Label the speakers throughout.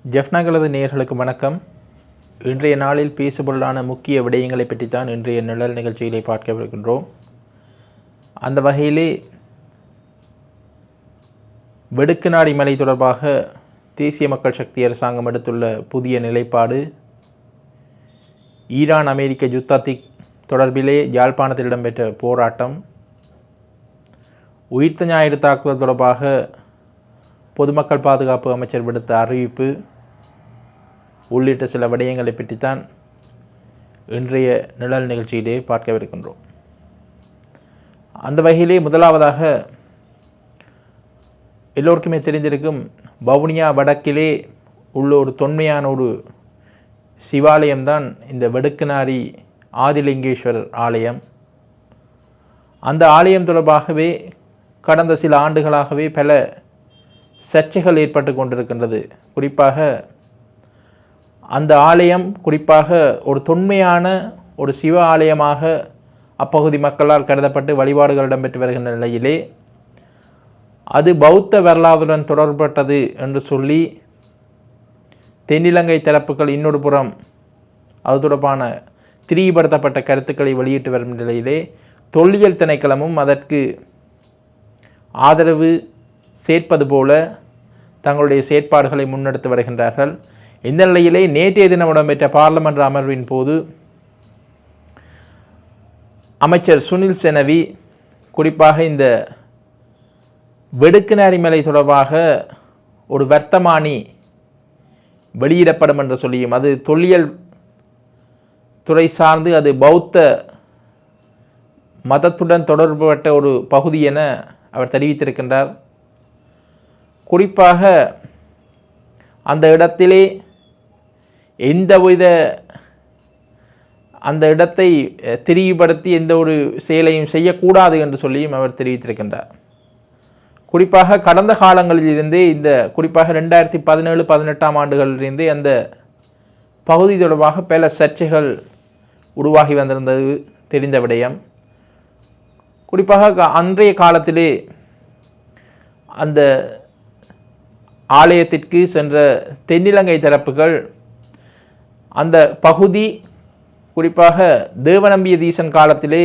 Speaker 1: ஜெஃப்னாகளது நேயர்களுக்கு வணக்கம். இன்றைய நாளில் பேசுபொருளான முக்கிய விடயங்களை பற்றித்தான் இன்றைய நிழல் நிகழ்ச்சிகளை பார்க்கவிருக்கின்றோம். அந்த வகையிலே வெடுக்குநாடி மலை தொடர்பாக தேசிய மக்கள் சக்தி அரசாங்கம் எடுத்துள்ள புதிய நிலைப்பாடு, ஈரான் அமெரிக்க யுத்தத்தை தொடர்பிலே யாழ்ப்பாணத்தில் இடம்பெற்ற போராட்டம், உயிர்த்த ஞாயிறு தாக்குதல் தொடர்பாக பொதுமக்கள் பாதுகாப்பு அமைச்சர் விடுத்த அறிவிப்பு உள்ளிட்ட சில விடயங்களை பற்றித்தான் இன்றைய நிழல் நிகழ்ச்சியிலே பார்க்கவிருக்கின்றோம். அந்த வகையிலே முதலாவதாக எல்லோருக்குமே தெரிந்திருக்கும் வவுனியா வடக்கிலே உள்ள ஒரு தொன்மையான ஒரு சிவாலயம்தான் இந்த வெடுக்குநாரி ஆதிலிங்கேஸ்வரர் ஆலயம். அந்த ஆலயம் தொடர்பாகவே கடந்த சில ஆண்டுகளாகவே பல சர்ச்சைகள் ஏற்பட்டு கொண்டிருக்கின்றது. குறிப்பாக அந்த ஆலயம் ஒரு தொன்மையான ஒரு சிவ ஆலயமாக அப்பகுதி மக்களால் கருதப்பட்டு வழிபாடுகள் இடம்பெற்று வருகின்ற நிலையிலே அது பௌத்த வரலாறுடன் தொடர்பட்டது என்று சொல்லி தென்னிலங்கை தரப்புகள் இன்னொரு புறம் அது தொடர்பான திரிபடுத்தப்பட்ட கருத்துக்களை வெளியிட்டு வரும் நிலையிலே தொல்லியல் திணைக்களமும் அதற்கு ஆதரவு சேர்ப்பது போல தங்களுடைய செயற்பாடுகளை முன்னெடுத்து வருகின்றார்கள். இந்த நிலையிலே நேற்றைய தினம் இடம்பெற்ற பாராளுமன்ற அமர்வின் போது அமைச்சர் சுனில் செனவி குறிப்பாக இந்த வெடுக்குநாரி மலை தொடர்பாக ஒரு வர்த்தமானி வெளியிடப்படும் என்று சொல்லியும், அது தொல்லியல் துறை சார்ந்து அது பௌத்த மதத்துடன் தொடர்புபட்ட ஒரு பகுதி என அவர் தெரிவித்திருக்கின்றார். குறிப்பாக அந்த இடத்திலே அந்த இடத்தை திரிவுபடுத்தி எந்த ஒரு செயலையும் செய்யக்கூடாது என்று சொல்லியும் அவர் தெரிவித்திருக்கின்றார். குறிப்பாக கடந்த காலங்களிலிருந்தே குறிப்பாக 2017-18 ஆண்டுகளிலிருந்தே அந்த பகுதி தொடர்பாக பல சர்ச்சைகள் உருவாகி வந்திருந்தது தெரிந்த விடயம். குறிப்பாக அன்றைய காலத்திலே அந்த ஆலயத்திற்கு சென்ற தென்னிலங்கை தரப்புகள் அந்த பகுதி குறிப்பாக தேவநம்பிய தீசன் காலத்திலே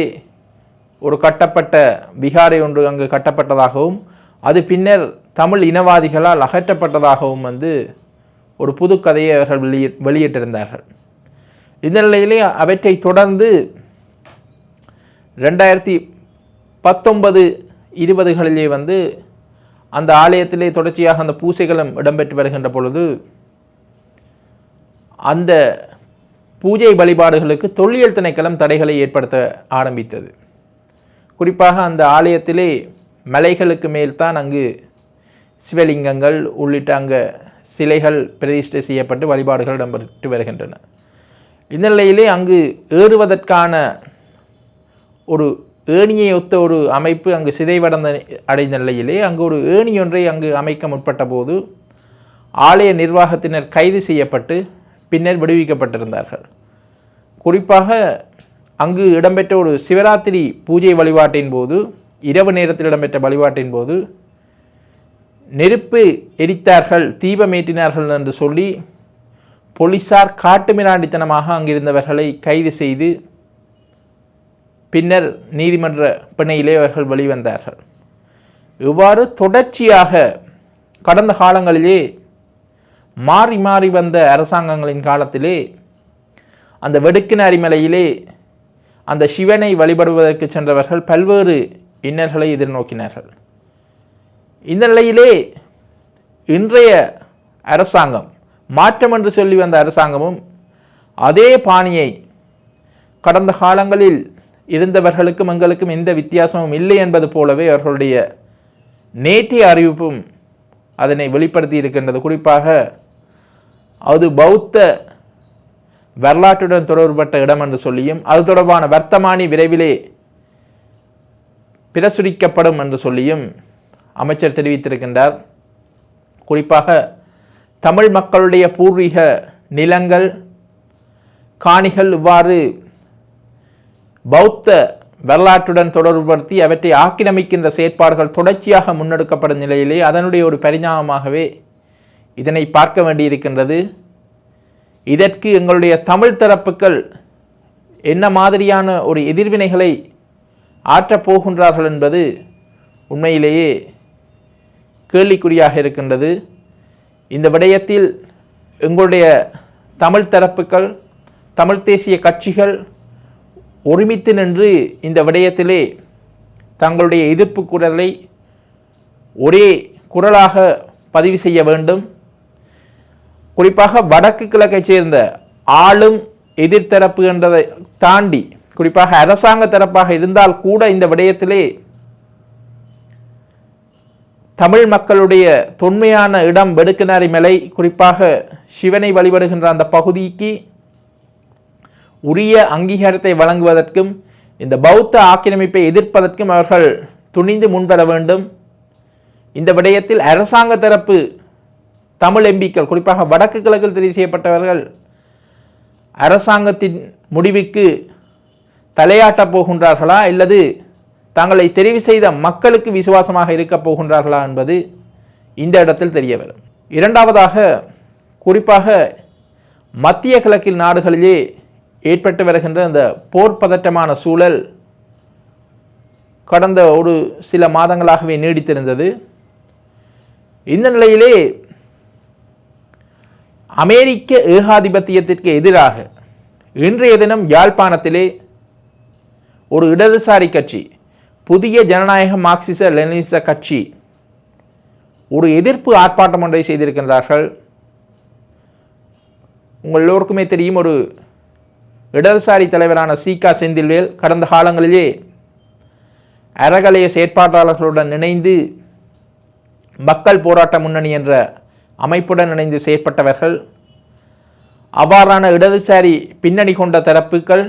Speaker 1: ஒரு கட்டப்பட்ட விகாரை ஒன்று அங்கு கட்டப்பட்டதாகவும் அது பின்னர் தமிழ் இனவாதிகளால் அகற்றப்பட்டதாகவும் ஒரு புது கதையை அவர்கள் வெளியிட்டிருந்தார்கள். இந்த நிலையிலே அவற்றை தொடர்ந்து 2019-20களிலே அந்த ஆலயத்திலே தொடர்ச்சியாக அந்த பூசைகளும் இடம்பெற்று வருகின்ற பொழுது அந்த பூஜை வழிபாடுகளுக்கு தொல்லியல் திணைக்களம் தடைகளை ஏற்படுத்த ஆரம்பித்தது. குறிப்பாக அந்த ஆலயத்திலே மலைகளுக்கு மேல்தான் அங்கு சிவலிங்கங்கள் உள்ளிட்ட அங்கே சிலைகள் பிரதிஷ்டை செய்யப்பட்டு வழிபாடுகள் இடம்பெற்று வருகின்றன. இந்த நிலையிலே அங்கு ஏறுவதற்கான ஒரு ஏணியை ஒத்த ஒரு அமைப்பு அங்கு அடைந்த நிலையிலே அங்கு ஒரு ஏணி ஒன்றை அங்கு அமைக்க முற்பட்ட போது ஆலய நிர்வாகத்தினர் கைது செய்யப்பட்டு பின்னர் விடுவிக்கப்பட்டிருந்தார்கள். குறிப்பாக அங்கு இடம்பெற்ற ஒரு சிவராத்திரி பூஜை வழிபாட்டின் போது, இரவு நேரத்தில் இடம்பெற்ற வழிபாட்டின் போது நெருப்பு எரித்தார்கள், தீபமேற்றினார்கள் என்று சொல்லி போலீசார் காட்டுமிராண்டித்தனமாக அங்கிருந்தவர்களை கைது செய்து பின்னர் நீதிமன்ற பிணையிலே அவர்கள் வெளிவந்தார்கள். இவ்வாறு தொடர்ச்சியாக கடந்த காலங்களிலே மாறி மாறி வந்த அரசாங்கங்களின் காலத்திலே அந்த வெடுக்குநாரி மலையிலே அந்த சிவனை வழிபடுவதற்கு சென்றவர்கள் பல்வேறு இன்னல்களை எதிர்நோக்கினார்கள். இந்த நிலையிலே இன்றைய அரசாங்கம், மாற்றம் என்று சொல்லி வந்த அரசாங்கமும் அதே பாணியை கடந்த காலங்களில் இருந்தவர்களுக்கும் எங்களுக்கும் எந்த வித்தியாசமும் இல்லை என்பது போலவே அவர்களுடைய நேற்றைய அறிவிப்பும் அதனை வெளிப்படுத்தி இருக்கின்றது. குறிப்பாக அது பௌத்த வரலாற்றுடன் தொடர்பட்ட இடம் என்று சொல்லியும் அது தொடர்பான வர்த்தமானி விரைவிலே பிரசுரிக்கப்படும் என்று சொல்லியும் அமைச்சர் தெரிவித்திருக்கின்றார். குறிப்பாக தமிழ் மக்களுடைய பூர்வீக நிலங்கள், காணிகள் இவ்வாறு பௌத்த வரலாற்றுடன் தொடர்புபடுத்தி அவற்றை ஆக்கிரமிக்கின்ற செயற்பாடுகள் தொடர்ச்சியாக முன்னெடுக்கப்படும் நிலையிலே அதனுடைய ஒரு பரிணாமமாகவே இதனை பார்க்க வேண்டியிருக்கின்றது. இதற்கு எங்களுடைய தமிழ் தரப்புகள் என்ன மாதிரியான ஒரு எதிர்வினைகளை ஆற்றப் போகின்றார்கள் என்பது உண்மையிலேயே கேள்விக்குறியாக இருக்கின்றது. இந்த விடயத்தில் எங்களுடைய தமிழ் தரப்புகள், தமிழ் தேசிய கட்சிகள் ஒருமித்து நின்று இந்த விடயத்திலே தங்களுடைய எதிர்ப்பு குரலை ஒரே குரலாக பதிவு செய்ய வேண்டும். குறிப்பாக வடக்கு கிழக்கை சேர்ந்த ஆளும் எதிர்த்தரப்பு என்றதை தாண்டி குறிப்பாக அரசாங்க தரப்பாக இருந்தால் கூட இந்த விடயத்திலே தமிழ் மக்களுடைய தொன்மையான இடம் வெடுக்குநாரி மலை, குறிப்பாக சிவனை வழிபடுகின்ற அந்த பகுதிக்கு உரிய அங்கீகாரத்தை வழங்குவதற்கும் இந்த பௌத்த ஆக்கிரமிப்பை எதிர்ப்பதற்கும் அவர்கள் துணிந்து முன்வர வேண்டும். இந்த விடயத்தில் அரசாங்க தரப்பு தமிழ் எம்பிக்கள், குறிப்பாக வடக்கு கிழக்கில் தெரிவு செய்யப்பட்டவர்கள் அரசாங்கத்தின் முடிவுக்கு தலையாட்டப் போகின்றார்களா அல்லது தங்களை தெரிவு செய்த மக்களுக்கு விசுவாசமாக இருக்கப் போகின்றார்களா என்பது இந்த இடத்தில் தெரிய வரும். இரண்டாவதாக, குறிப்பாக மத்திய கிழக்கில் நாடுகளிலே ஏற்பட்டு வருகின்ற அந்த போர் பதட்டமான சூழல் கடந்த ஒரு சில மாதங்களாகவே நீடித்திருந்தது. இந்த நிலையிலே அமெரிக்க ஏகாதிபத்தியத்திற்கு எதிராக இன்றைய தினம் யாழ்ப்பாணத்திலே ஒரு இடதுசாரி கட்சி, புதிய ஜனநாயக மார்க்சிச லெனினிச கட்சி ஒரு எதிர்ப்பு ஆர்ப்பாட்டம் ஒன்றை செய்திருக்கின்றார்கள். உங்கள் எல்லோருக்குமே தெரியும், ஒரு இடதுசாரி தலைவரான சீகா செந்தில்வேல் கடந்த காலங்களிலே அறகலைய செயற்பாட்டாளர்களுடன் இணைந்து மக்கள் போராட்ட முன்னணி என்ற அமைப்புடன் இணைந்து செயற்பட்டவர்கள். அவ்வாறான இடதுசாரி பின்னணி கொண்ட தரப்புகள்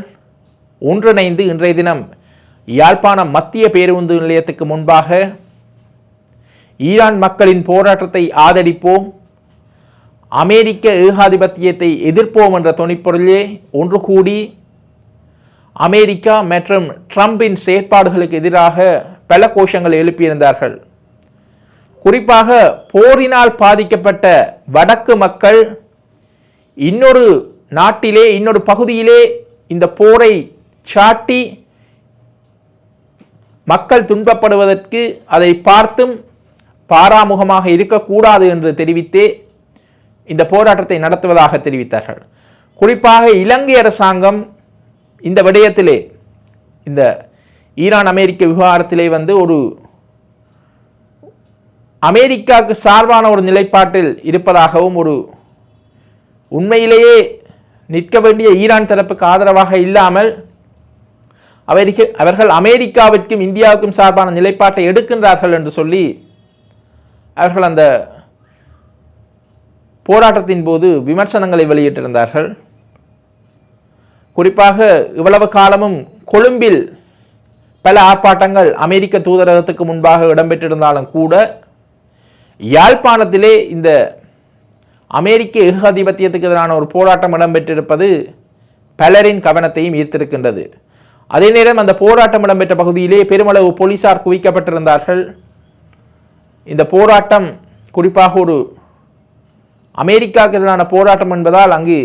Speaker 1: ஒன்றிணைந்து இன்றைய தினம் யாழ்ப்பாணம் மத்திய பேருந்து நிலையத்துக்கு முன்பாக ஈரான் மக்களின் போராட்டத்தை ஆதரிப்போம், அமெரிக்க ஏகாதிபத்தியத்தை எதிர்ப்போம் என்ற தொனிப்பொருளே ஒன்று கூடி அமெரிக்கா மற்றும் ட்ரம்பின் செயற்பாடுகளுக்கு எதிராக பல கோஷங்கள் எழுப்பியிருந்தார்கள். குறிப்பாக போரினால் பாதிக்கப்பட்ட வடக்கு மக்கள் இன்னொரு நாட்டிலே, இன்னொரு பகுதியிலே இந்த போரை சாட்டி மக்கள் துன்பப்படுவதற்கு அதை பார்த்தும் பாராமுகமாக இருக்கக்கூடாது என்று தெரிவித்தே இந்த போராட்டத்தை நடத்துவதாக தெரிவித்தார்கள். குறிப்பாக இலங்கை அரசாங்கம் இந்த விடயத்திலே, இந்த ஈரான் அமெரிக்க விவகாரத்திலே ஒரு அமெரிக்காவுக்கு சார்பான ஒரு நிலைப்பாட்டில் இருப்பதாகவும், ஒரு உண்மையிலேயே நிற்க வேண்டிய ஈரான் தரப்புக்கு ஆதரவாக இல்லாமல் அவர்கள் அமெரிக்காவிற்கும் இந்தியாவுக்கும் சார்பான நிலைப்பாட்டை எடுக்கின்றார்கள் என்று சொல்லி அவர்கள் அந்த போராட்டத்தின் போது விமர்சனங்களை வெளியிட்டிருந்தார்கள். குறிப்பாக இவ்வளவு காலமும் கொழும்பில் பல ஆர்ப்பாட்டங்கள் அமெரிக்க தூதரகத்துக்கு முன்பாக இடம்பெற்றிருந்தாலும் கூட யாழ்ப்பாணத்திலே இந்த அமெரிக்க ஏகாதிபத்தியத்துக்கு எதிரான ஒரு போராட்டம் இடம்பெற்றிருப்பது பலரின் கவனத்தையும் ஈர்த்திருக்கின்றது. அதே நேரம் அந்த போராட்டம் இடம்பெற்ற பகுதியிலே பெருமளவு போலீசார் குவிக்கப்பட்டிருந்தார்கள். இந்த போராட்டம் குறிப்பாக ஒரு அமெரிக்காவுக்கு எதிரான போராட்டம் என்பதால் அங்கு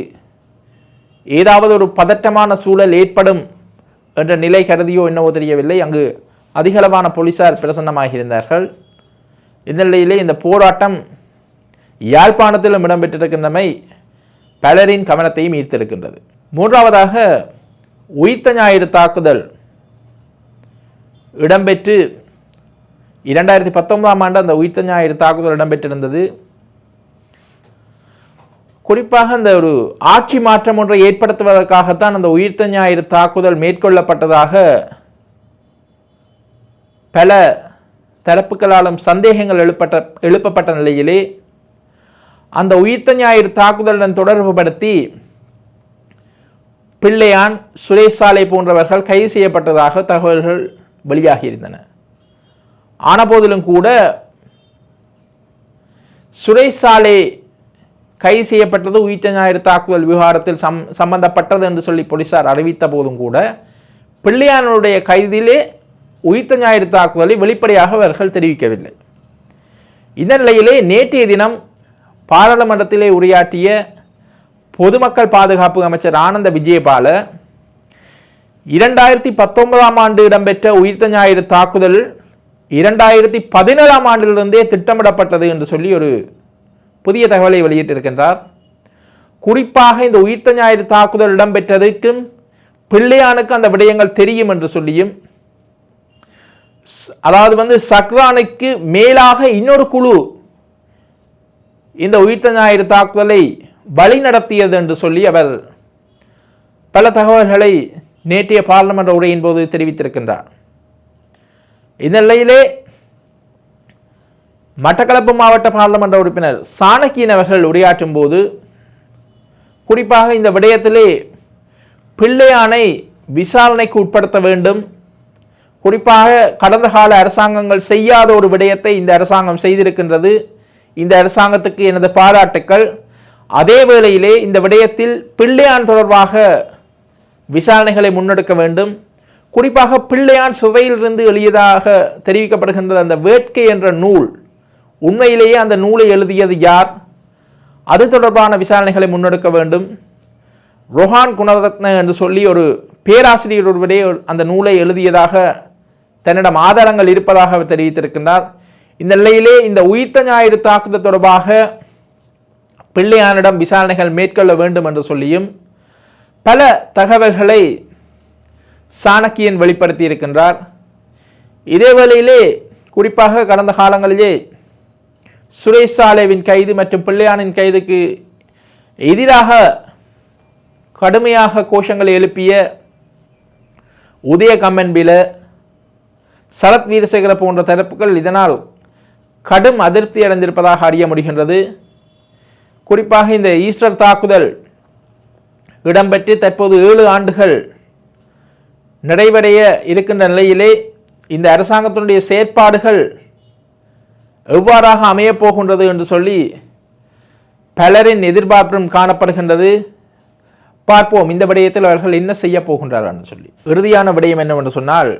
Speaker 1: ஏதாவது ஒரு பதட்டமான சூழல் ஏற்படும் என்ற நிலை கருதியோ என்னவோ தெரியவில்லை, அங்கு அதிகளவான போலீசார் பிரசன்னமாகியிருந்தார்கள். இந்த நிலையிலே இந்த போராட்டம் யாழ்ப்பாணத்திலும் இடம்பெற்றிருக்கின்றமை பலரின் கவனத்தையும் ஈர்த்திருக்கின்றது. மூன்றாவதாக, உயிர்த்த ஞாயிறு தாக்குதல் இடம்பெற்று 2019ஆம் ஆண்டு அந்த உயிர்த்த ஞாயிறு தாக்குதல் இடம்பெற்றிருந்தது. குறிப்பாக அந்த ஒரு ஆட்சி மாற்றம் ஒன்றை ஏற்படுத்துவதற்காகத்தான் அந்த உயிர்த்த ஞாயிறு தாக்குதல் மேற்கொள்ளப்பட்டதாக பல தரப்புகளாலும் சந்தேகங்கள் எழுப்பப்பட்ட நிலையிலே அந்த உயிர்த்த ஞாயிறு தாக்குதலுடன் தொடர்புபடுத்தி பிள்ளையான், சுரேஷ் சாலை போன்றவர்கள் கைது செய்யப்பட்டதாக தகவல்கள் வெளியாகியிருந்தன. ஆனபோதிலும் கூட சுரேஷ் சாலை கைது செய்யப்பட்டது உயிர்த்த ஞாயிறு தாக்குதல் விவகாரத்தில் சம்பந்தப்பட்டது என்று சொல்லி போலீசார் அறிவித்த போதும் கூட பிள்ளையானுடைய கைதிலே உயிர்த்த ஞாயிறு தாக்குதலை வெளிப்படையாக அவர்கள் தெரிவிக்கவில்லை. இந்த நிலையிலே நேற்றைய தினம் பாராளுமன்றத்திலே உரையாற்றிய பொதுமக்கள் பாதுகாப்பு அமைச்சர் ஆனந்த விஜயபால 2019ஆம் ஆண்டு இடம்பெற்ற உயிர்த்த ஞாயிறு தாக்குதல் 2017ஆம் ஆண்டிலிருந்தே திட்டமிடப்பட்டது என்று சொல்லி ஒரு புதிய தகவலை வெளியிட்டிருக்கின்றார். குறிப்பாக இந்த உயிர்த்த ஞாயிறு தாக்குதல் இடம்பெற்றதற்கும் பிள்ளையானுக்கு அந்த விடயங்கள் தெரியும் என்று சொல்லியும், அதாவது சக்ரானுக்கு மேலாக இன்னொரு குழு இந்த உயிர்த்த ஞாயிறு தாக்குதலை வழி நடத்தியது என்று சொல்லி அவர் பல தகவல்களை நேற்றைய பாராளுமன்ற உரையின் போது தெரிவித்திருக்கின்றார். இந்த நிலையிலே மட்டக்களப்பு மாவட்ட பாராளுமன்ற உறுப்பினர் சாணக்கியன் அவர்கள் உரையாற்றும் போது குறிப்பாக இந்த விடயத்திலே பிள்ளையானை விசாரணைக்கு உட்படுத்த வேண்டும், குறிப்பாக கடந்த கால அரசாங்கங்கள் செய்யாத ஒரு விடயத்தை இந்த அரசாங்கம் செய்திருக்கின்றது, இந்த அரசாங்கத்துக்கு எனது பாராட்டுக்கள். அதே வேளையிலே இந்த விடயத்தில் பிள்ளையான் தொடர்பாக விசாரணைகளை முன்னெடுக்க வேண்டும். குறிப்பாக பிள்ளையான் சிறையிலிருந்து எழுதியதாக தெரிவிக்கப்படுகின்ற அந்த வேட்கை என்ற நூல், உண்மையிலேயே அந்த நூலை எழுதியது யார், அது தொடர்பான விசாரணைகளை முன்னெடுக்க வேண்டும். ரொஹான் குணரத்ன என்று சொல்லி ஒரு பேராசிரியர் ஒருவரே அந்த நூலை எழுதியதாக தன்னிடம் ஆதாரங்கள் இருப்பதாக அவர் தெரிவித்திருக்கின்றார். இந்த நிலையிலே இந்த உயிர்த்த ஞாயிறு தாக்குதல் தொடர்பாக பிள்ளையானிடம் விசாரணைகள் மேற்கொள்ள வேண்டும் என்று சொல்லியும் பல தகவல்களை சாணக்கியன் வெளிப்படுத்தி இருக்கின்றார். இதே வேளையிலே குறிப்பாக கடந்த காலங்களிலே சுரேஷ் சாலேவின் கைது மற்றும் பிள்ளையானின் கைதுக்கு எதிராக கடுமையாக கோஷங்களை எழுப்பிய உதய கம்மன்பில, சரத் வீரசேகர போன்ற தரப்புகள் இதனால் கடும் அதிருப்தி அடைந்திருப்பதாக அறிய முடிகின்றது. குறிப்பாக இந்த ஈஸ்டர் தாக்குதல் இடம்பெற்று தற்போது 7 ஆண்டுகள் நிறைவடைய இருக்கின்ற நிலையிலே இந்த அரசாங்கத்தினுடைய செயற்பாடுகள் எவ்வாறாக அமையப் போகின்றது என்று சொல்லி பலரின் எதிர்பார்ப்பும் காணப்படுகின்றது. பார்ப்போம் இந்த விடயத்தில் அவர்கள் என்ன செய்ய போகின்றார்கள் என்று சொல்லி. இறுதியான விடயம் என்னவென்று சொன்னால்,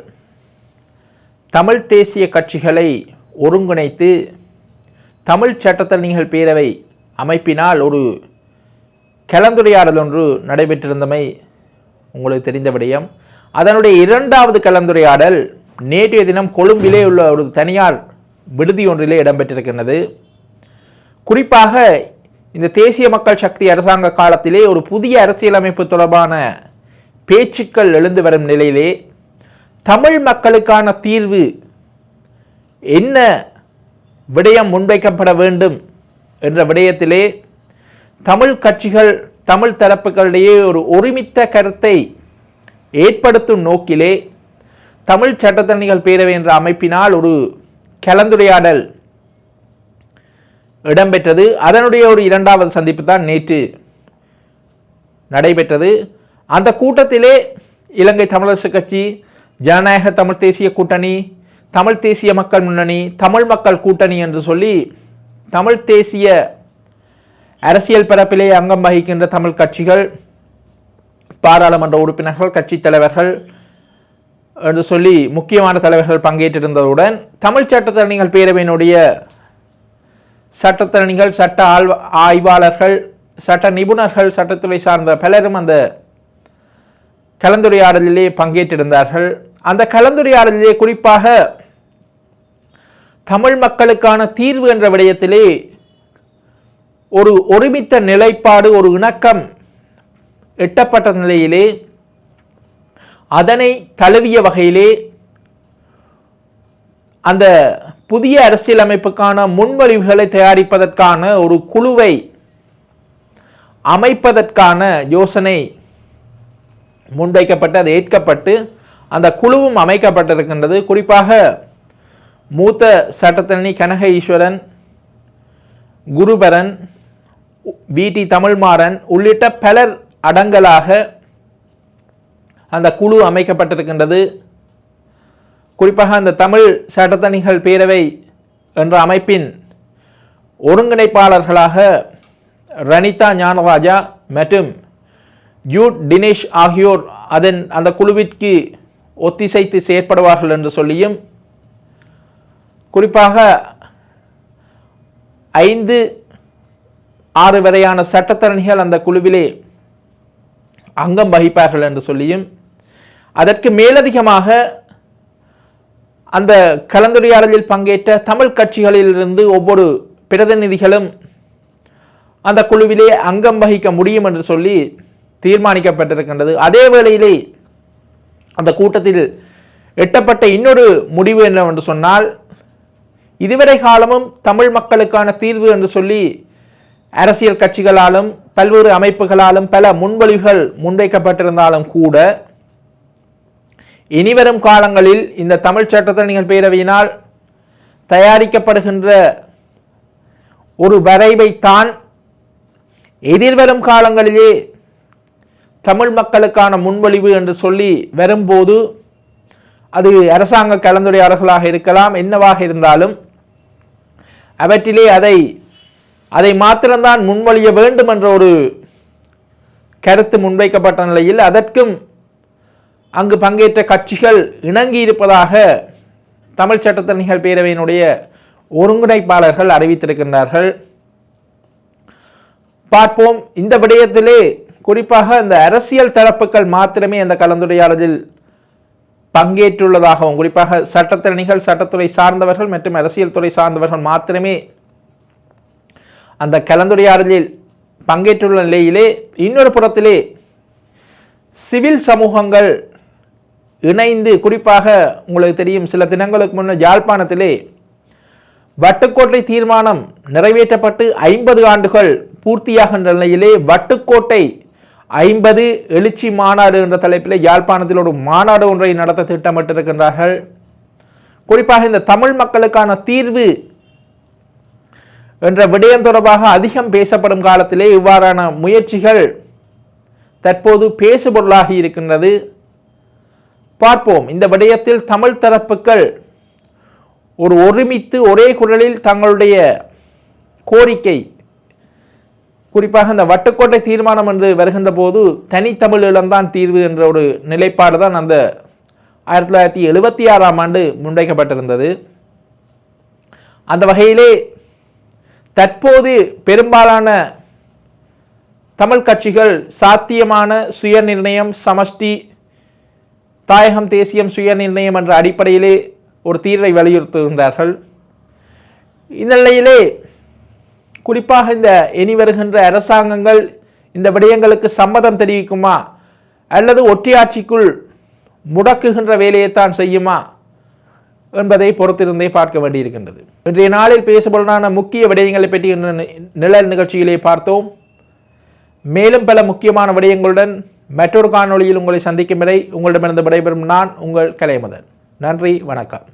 Speaker 1: தமிழ் தேசிய கட்சிகளை ஒருங்கிணைத்து தமிழ் சட்டத்தரணிகள் பேரவை அமைப்பினால் ஒரு கலந்துரையாடல் ஒன்று நடைபெற்றிருந்தமை உங்களுக்கு தெரிந்த விடயம். அதனுடைய 2வது கலந்துரையாடல் நேற்றைய தினம் கொழும்பிலே உள்ள ஒரு தனியார் விடுதி ஒன்றிலே இடம்பெற்றிருக்கின்றது. குறிப்பாக இந்த தேசிய மக்கள் சக்தி அரசாங்க காலத்திலே ஒரு புதிய அரசியலமைப்பு தொடர்பான பேச்சுக்கள் எழுந்து வரும் நிலையிலே தமிழ் மக்களுக்கான தீர்வு என்ன விடயம் முன்வைக்கப்பட வேண்டும் என்ற விடயத்திலே தமிழ் கட்சிகள் தமிழ் தரப்புகளிடையே ஒரு ஒருமித்த கருத்தை ஏற்படுத்தும் நோக்கிலே தமிழ் சட்டத்தரணிகள் பேரவை என்ற அமைப்பினால் ஒரு கலந்துரையாடல் இடம்பெற்றது. அதனுடைய ஒரு 2வது சந்திப்பு தான் நேற்று நடைபெற்றது. அந்த கூட்டத்திலே இலங்கை தமிழரசு கட்சி, ஜனநாயக தமிழ் தேசிய கூட்டணி, தமிழ் தேசிய மக்கள் முன்னணி, தமிழ் மக்கள் கூட்டணி என்று சொல்லி தமிழ் தேசிய அரசியல் பரப்பிலே அங்கம் வகிக்கின்ற தமிழ் கட்சிகள், பாராளுமன்ற உறுப்பினர்கள், கட்சி தலைவர்கள் என்று சொல்லி முக்கியமான தலைவர்கள் பங்கேற்றிருந்ததுடன் தமிழ் சட்டத்தரணிகள் பேரவையினுடைய சட்டத்தரணிகள், சட்ட ஆய்வாளர்கள், சட்ட நிபுணர்கள், சட்டத்துறை சார்ந்த பலரும் அந்த கலந்துரையாடலிலே பங்கேற்றிருந்தார்கள். அந்த கலந்துரையாடலிலே குறிப்பாக தமிழ் மக்களுக்கான தீர்வு என்ற விடயத்திலே ஒரு ஒருமித்த நிலைப்பாடு, ஒரு இணக்கம் எட்டப்பட்ட நிலையிலே அதனை தழுவிய வகையிலே அந்த புதிய அரசியலமைப்புக்கான முன்மொழிவுகளை தயாரிப்பதற்கான ஒரு குழுவை அமைப்பதற்கான யோசனை முன்வைக்கப்பட்டு அது ஏற்கப்பட்டு அந்த குழுவும் அமைக்கப்பட்டிருக்கின்றது. குறிப்பாக மூத்த சட்டத்தரணி கனக ஈஸ்வரன், குருபரன், வி.டி. தமிழ்மாறன் உள்ளிட்ட பலர் அடங்கலாக அந்த குழு அமைக்கப்பட்டிருக்கின்றது. குறிப்பாக அந்த தமிழ் சட்டத்தரணிகள் பேரவை என்ற அமைப்பின் ஒருங்கிணைப்பாளர்களாக ரணிதா ஞானராஜா மற்றும் ஜூட் தினேஷ் ஆகியோர் அந்த குழுவிற்கு ஒத்திசைத்து செயற்படுவார்கள் என்று சொல்லியும், குறிப்பாக 5 6 வரையான சட்டத்தரணிகள் அந்த குழுவிலே அங்கம் வகிப்பார்கள் என்று சொல்லியும், அதற்கு மேலதிகமாக அந்த கலந்துரையாடலில் பங்கேற்ற தமிழ் கட்சிகளிலிருந்து ஒவ்வொரு பிரதிநிதிகளும் அந்த குழுவிலே அங்கம் வகிக்க முடியும் என்று சொல்லி தீர்மானிக்கப்பட்டிருக்கின்றது. அதே வேளையிலே அந்த கூட்டத்தில் எட்டப்பட்ட இன்னொரு முடிவு என்னவென்று சொன்னால், இதுவரை காலமும் தமிழ் மக்களுக்கான தீர்வு என்று சொல்லி அரசியல் கட்சிகளாலும் பல்வேறு அமைப்புகளாலும் பல முன்மொழிவுகள் முன்வைக்கப்பட்டிருந்தாலும் கூட, இனிவரும் காலங்களில் இந்த தமிழ் சட்டத்தரணிகள் பேரவையினால் தயாரிக்கப்படுகின்ற ஒரு வரைவைத்தான் எதிர்வரும் காலங்களிலே தமிழ் மக்களுக்கான முன்மொழிவு என்று சொல்லி வரும்போது, அது அரசாங்க கலந்துரையாடல்களாக இருக்கலாம், என்னவாக இருந்தாலும் அவற்றிலே அதை மாத்திரம்தான் முன்மொழிய வேண்டும் என்ற ஒரு கருத்து முன்வைக்கப்பட்ட நிலையில் அதற்கும் அங்கு பங்கேற்ற கட்சிகள் இணங்கி இருப்பதாக தமிழ் சட்டத்தரணிகள் பேரவையினுடைய ஒருங்கிணைப்பாளர்கள் அறிவித்திருக்கின்றார்கள். பார்ப்போம். இந்த விடயத்திலே குறிப்பாக இந்த அரசியல் தரப்புகள் மாத்திரமே அந்த கலந்துரையாடலில் பங்கேற்றுள்ளதாகவும், குறிப்பாக சட்டத்தரணிகள், சட்டத்துறை சார்ந்தவர்கள் மற்றும் அரசியல் துறை சார்ந்தவர்கள் மாத்திரமே அந்த கலந்துரையாடலில் பங்கேற்றுள்ள நிலையிலே, இன்னொரு புறத்திலே சிவில் சமூகங்கள் இணைந்து, குறிப்பாக உங்களுக்கு தெரியும், சில தினங்களுக்கு முன்னர் யாழ்ப்பாணத்திலே வட்டுக்கோட்டை தீர்மானம் நிறைவேற்றப்பட்டு 50 ஆண்டுகள் பூர்த்தியாகின்ற நிலையிலே வட்டுக்கோட்டை 50 எழுச்சி மாநாடு என்ற தலைப்பிலே யாழ்ப்பாணத்தில் ஒரு மாநாடு ஒன்றை நடத்த திட்டமிட்டிருக்கின்றார்கள். குறிப்பாக இந்த தமிழ் மக்களுக்கான தீர்வு என்ற விடயம் தொடர்பாக அதிகம் பேசப்படும் காலத்திலே இவ்வாறான முயற்சிகள் தற்போது பேசுபொருளாகி இருக்கின்றது. பார்ப்போம். இந்த விடயத்தில் தமிழ் தரப்புகள் ஒருமித்து ஒரே குரலில் தங்களுடைய கோரிக்கை, குறிப்பாக இந்த வட்டுக்கோட்டை தீர்மானம் என்று வருகின்ற போது தனித்தமிழீழம்தான் தீர்வு என்ற ஒரு நிலைப்பாடு தான் அந்த 1976ஆம் ஆண்டு முன்வைக்கப்பட்டிருந்தது. அந்த வகையிலே தற்போது பெரும்பாலான தமிழ் கட்சிகள் சாத்தியமான சுயநிர்ணயம், சமஷ்டி, தாயகம், தேசியம், சுயநிர்ணயம் என்ற அடிப்படையிலே ஒரு தீர்வை வலியுறுத்துகின்றார்கள். இந்த நிலையிலே குறிப்பாக இந்த இனி வருகின்ற அரசாங்கங்கள் இந்த விடயங்களுக்கு சம்மதம் தெரிவிக்குமா அல்லது ஒற்றையாட்சிக்குள் முடக்குகின்ற வேலையைத்தான் செய்யுமா என்பதை பொறுத்திருந்தே பார்க்க வேண்டியிருக்கின்றது. இன்றைய நாளில் பேசப்படான முக்கிய விடயங்களை பற்றி நிழல் நிகழ்ச்சியிலே பார்த்தோம். மேலும் பல முக்கியமான விடயங்களுடன் மற்றொரு காணொளியில் உங்களை சந்திக்கும் வரை உங்களிடமிருந்து விடைபெறும் நான் உங்கள் கலைமதன். நன்றி, வணக்கம்.